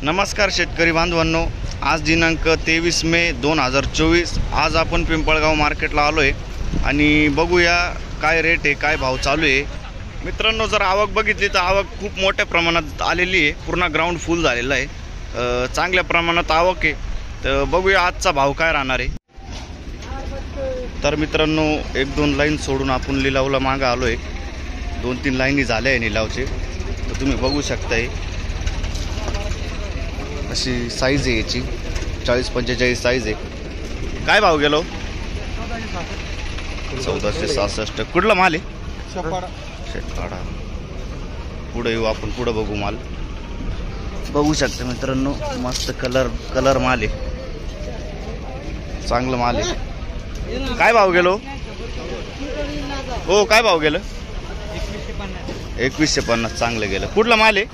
नमस्कार शेतकरी बांधवांनो, आज दिनांक 23 मे 2024। आज आपण पिंपळगाव मार्केटला आलो आहे आणि बघूया काय रेट आहे, काय भाव चालू आहे। मित्रांनो, जर आवक बघितली तर आवक खूप मोठ्या प्रमाणात आलेली आहे, पूर्ण ग्राउंड फुल झालेला आहे, चांगल्या प्रमाणात आवक आहे। तर बघूया आजचा भाव काय राहणार आहे। तर मित्रांनो, एक दोन लाईन सोडून आपण लिलावला मागे आलो आहे, 2-3 लाईनी झाल्या आहे लिलावचे। तर तुम्ही बघू शकताय अशी साईज आहे याची, 40-45 साईज आहे। काय भाव गेलो? 1466। कुठला माल आहे? शेतपाडा। पुढे येऊ आपण, पुढे बघू माल। बघू शकता मित्रांनो, मस्त कलर माल आहे, चांगलं माल आहे। काय भाव गेलो हो? काय भाव गेलं? 2150 चांगलं गेलं। कुठला माल आहे?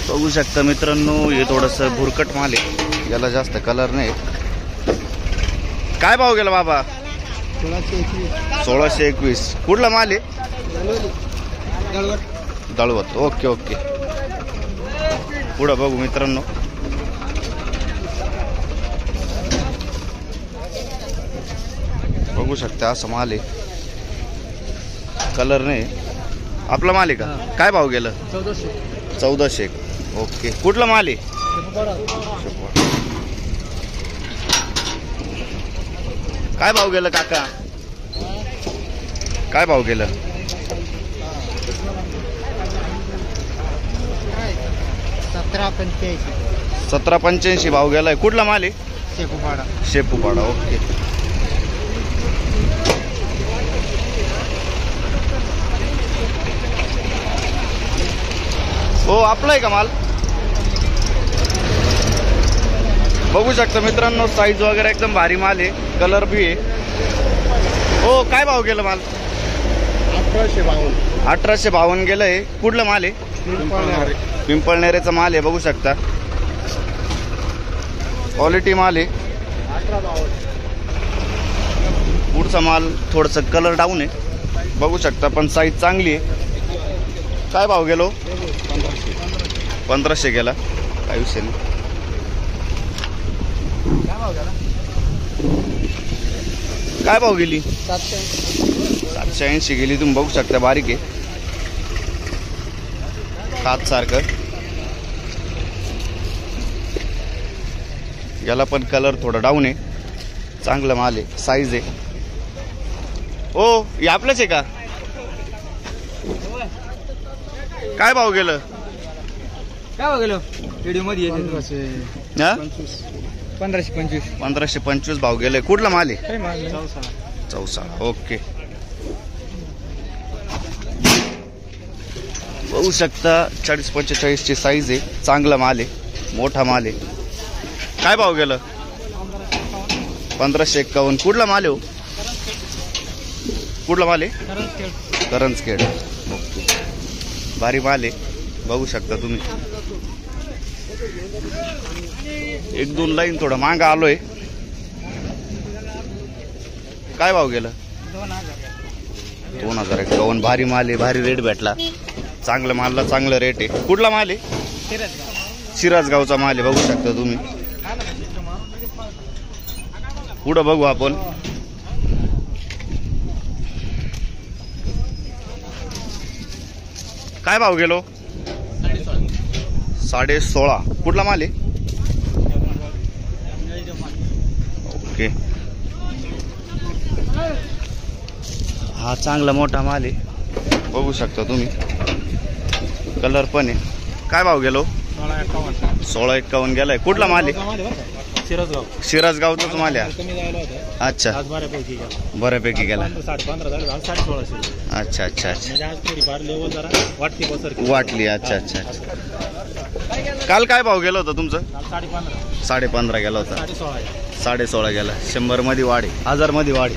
बघू शकता मित्रांनो, हे थोडंसं भुरकट माल आहे, याला जास्त कलर नाही। काय भाव गेला बाबा? 1621। कुठला माल आहे? दळवत। ओके ओके, पुढं बघू मित्रांनो। बघू शकता असं माल आहे, कलर नाही। आपला माल आहे का? काय भाव गेलं? 1400। ओके, कुठला माल आहे? काय भाव गेलं काका? काय भाव गेलं? 1785 भाव गेलाय। कुठला माल आहे? शेपूपाडा। ओके, हो आपला आहे का माल? बघू शकता मित्रांनो, साईज वगैरे एकदम भारी माल आहे, कलर भी आहे। हो, काय भाव गेलं माल? 1852 गेलंय। कुठलं माल आहे? पिंपळनेरेचा माल आहे, बघू शकता क्वालिटी माल आहे। पुढचा माल थोडंसं कलर डाऊन आहे, बघू शकता, पण साईज चांगली आहे। काय भाव गेलो? 1500 गेला। काय विषय नाही। काय भाव गेली? 780 गेली। तुम्ही बघू शकता, बारीक आहे, हात सारखं। याला पण कलर थोडा डाऊन आहे, चांगला माल आहे, साईज आहे। ओ, हे आपलंच आहे का? काय भाव गेलं? काय भाव गेलो? व्हिडिओ मध्ये 1525 भाव गेले। कुठला माल आहे? चौसा। ओके, बघू शकता 40-45 ची साईज आहे, चांगला माल आहे, मोठा माल आहे। काय भाव गेलं? 1551। कुठला माल आहे हो? कुठला माल आहे? करंजखेड। ओके, भारी माल आहे, बघू शकता तुम्ही। 1-2 लाईन थोडं मागं आलोय। काय भाव गेलं? 2051। भारी माल आहे, भारी रेट भेटला, चांगल्या मालला चांगला रेट आहे। कुठला माल आहे? सिराजगावचा माल आहे, बघू शकता तुम्ही। पुढं बघू आपण। काय भाव गेलो? 16.5। कुठला माल आहे? ओके, हा चांगला मोठा माल आहे, बघू शकता तुम्ही, कलर पण आहे। काय भाव गेलो? 1651 गेलाय। कुठला माल आहे? सिराजगावचाच माल आहे। अच्छा, बऱ्यापैकी गेला। अच्छा अच्छा अच्छा, वाटली। अच्छा अच्छा अच्छा। काल काय भाव गेला होता तुमचं? 15.5 गेला होता। 16.5 गेला। 100 मध्ये वाढे, 1000 मध्ये वाढे।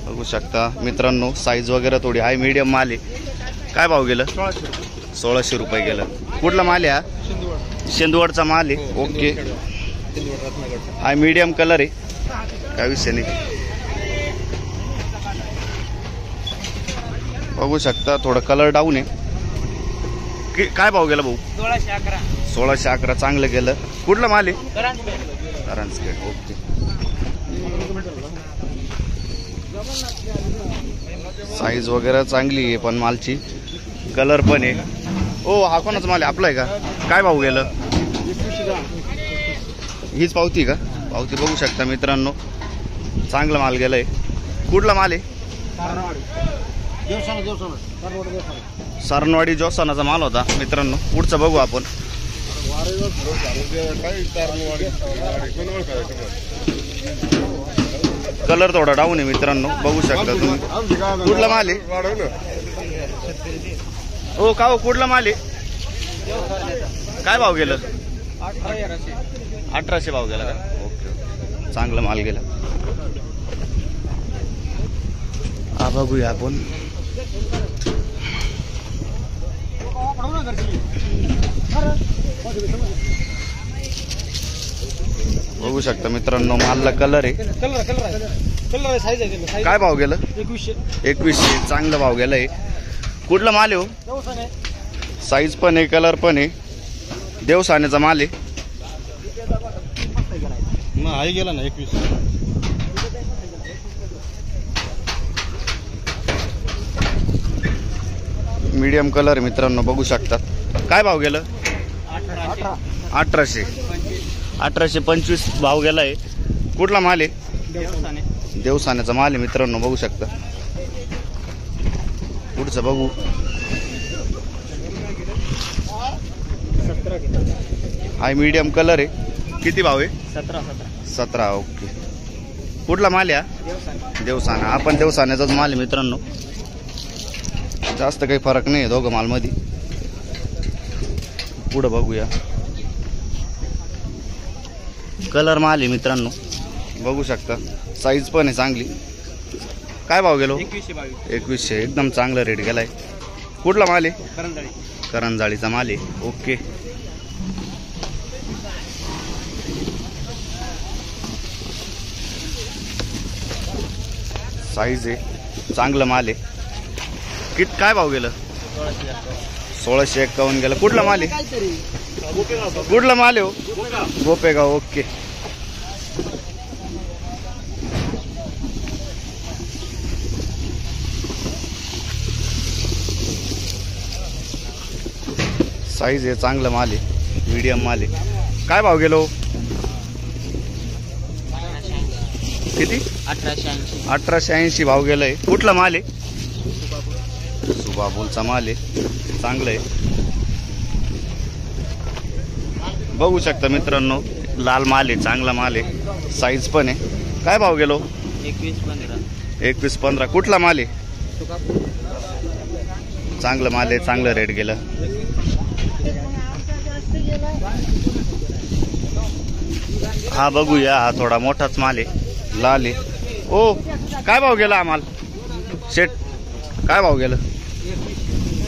बघू शकता मित्रांनो, साईज वगैरे थोडी हाय मीडियम माल आहे। काय भाव गेलं? 1600 रुपये गेलं। कुठला माल आहे हा? शेंदवडचा माल आहे। ओके, हाय मीडियम कलर आहे, काय विषय नाही। बघू शकता थोडं कलर डाऊन आहे. काय भाव गेला भाऊ? 1611. 1611 चांगलं गेलं. कुठला माल आहे? करंजपेठ. ओके. साईज वगैरे चांगली आहे पण मालची कलर पण आहे. ओ हा कोणाचा माल आहे? आपला आहे का? काय भाव गेलं? हीच पावती का? पावती बघू शकता मित्रांनो, चांगला माल गेलाय. कुठला माल आहे? सरनवाडी जोसानाचा माल होता मित्रांनो. पुढचं बघू आपण. कलर थोडा डाऊन आहे मित्रांनो, बघू शकता तुम्ही. कुठला माल आहे? हो का हो, कुठला माल आहे? काय भाव गेलं? 1800 भाव गेला का? ओके, चांगला माल गेला. हा बघूया आपण. बघू शकता मित्रांनो, मालला कलर आहे. काय भाव गेलं? 2100. चांगला भाव गेलाय. कुठला माल आहे हो? साईज पण आहे, कलर पण आहे. देवसाण्याचा माल आहे. गेला ना 21. मीडियम कलर मित्रांनो, बघू शकता. काय भाव गेलं? 1800. 1825 भाव गेलाय. कुठला माल आहे? देवसाण्याचा माल आहे मित्रांनो, बघू शकता. पुढचं बघू. हाय मीडियम कलर आहे. किती भाव आहे? 17. ओके. कुठला माल आहे? देवसाना. आपण देवसाण्याचाच माल आहे मित्रांनो, जास्त काही फरक नाही दोघं मालमध्ये. पुढं बघूया. कलर माल आहे मित्रांनो, बघू शकता. साईज पण आहे चांगली. काय भाव गेलो? 2100. एकदम चांगला रेट गेलाय. कुठला माल आहे? करंजाळीचा माल आहे. ओके. साईज आहे, चांगलं माल आहे. काय भाव गेलं? 1651 गेलं. कुठला माल आहे? कुठला माल आहे हो? गोपेगाव. ओके. साईज आहे, चांगलं माल आहे, मीडियम माल आहे. काय भाव गेलो? किती? 1880 भाव गेलाय. कुठला माल आहे? सुबाबुलचा माल आहे, चांगलं आहे. बघू शकता मित्रांनो, लाल माल आहे, चांगला माल आहे, साईज पण आहे. काय भाव गेलो? 21-15. कुठला माल आहे? चांगलं माल आहे, चांगलं रेट गेलं. हा बघूया, हा थोडा मोठाच माल आहे, लाल आहे. ओ काय भाव गेला माल? शेट काय भाव गेलं?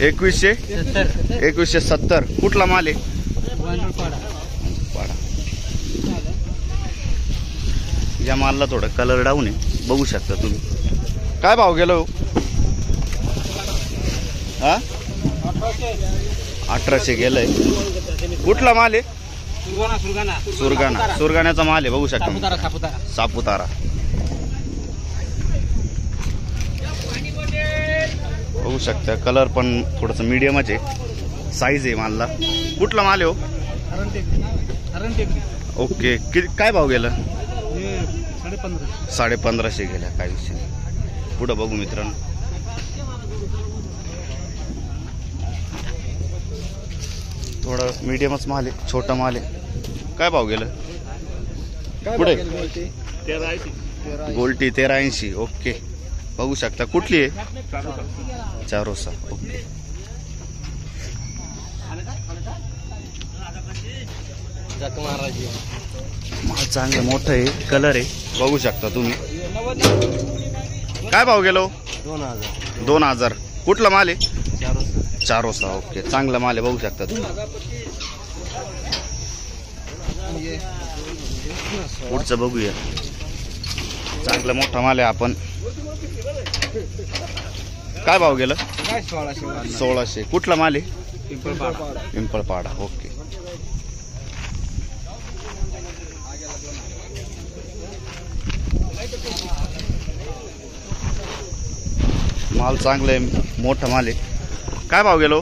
2170. कुठला माल आहे? या मालला थोडं कलर डाऊन आहे, बघू शकता तुम्ही. काय भाव गेलो? हा 1800 गेलंय. कुठला माल आहे? सुरगाण्याचा माल आहे, बघू शकता. सापुतारा. बघू शकता, कलर पण थोडस मीडियमच आहे, साईज आहे मालला. कुठला माल आहे हो? ओके. काय भाव गेला? 1550 गेल्या. काय विषय. पुढं बघू मित्रांनो. थोडं मीडियमच माल आहे, छोटा माल आहे. काय भाव गेलं? पुढे गोल्टी 1380. ओके. बघू शकता. कुठली आहे? चारोसा. ओके. माल चांगलं मोठं आहे, कलर आहे, बघू शकता तुम्ही. काय भाव गेलो? 2000. कुठला माल आहे? चारोसा. ओके. चांगला माल आहे, बघू शकता तुम्ही. पुढचं बघूया. चांगला मोठा माल आहे. आपण काय भाव गेलं? काय 1600 1600. कुठला माल आहे? पिंपळपाडा. पिंपळपाडा. ओके. माल चांगला आहे, मोठा माल आहे. काय भाव गेलो?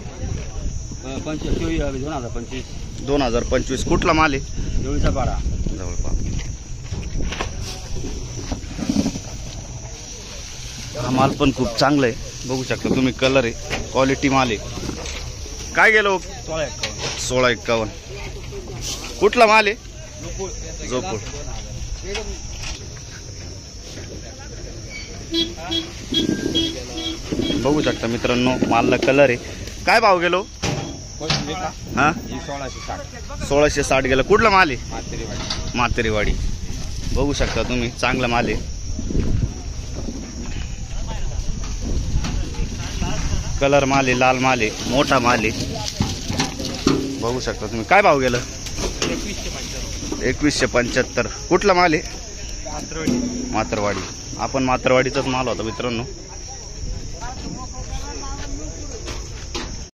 2025. 2025. कुठला माल आहे? देऊळचा पाडा. जवळपास. हा माल पण खूप चांगला आहे, बघू शकता तुम्ही. कलर आहे, क्वालिटी माल आहे. काय गेलो? 1651. कुठला माल आहे? जोपूर. बघू शकता मित्रांनो, मालला कलर आहे. काय भाव गेलो? हा 1660 गेला. कुठला माल आहे? मातेरीवाडी. बघू शकता तुम्ही, चांगला माल आहे. कलर माल आहे, लाल माल आहे, मोठा माल आहे. बघू शकता तुम्ही. काय भाव गेलं? 2175. कुठला माल आहे? मातरवाडी. आपण मातरवाडीचाच माल होता मित्रांनो.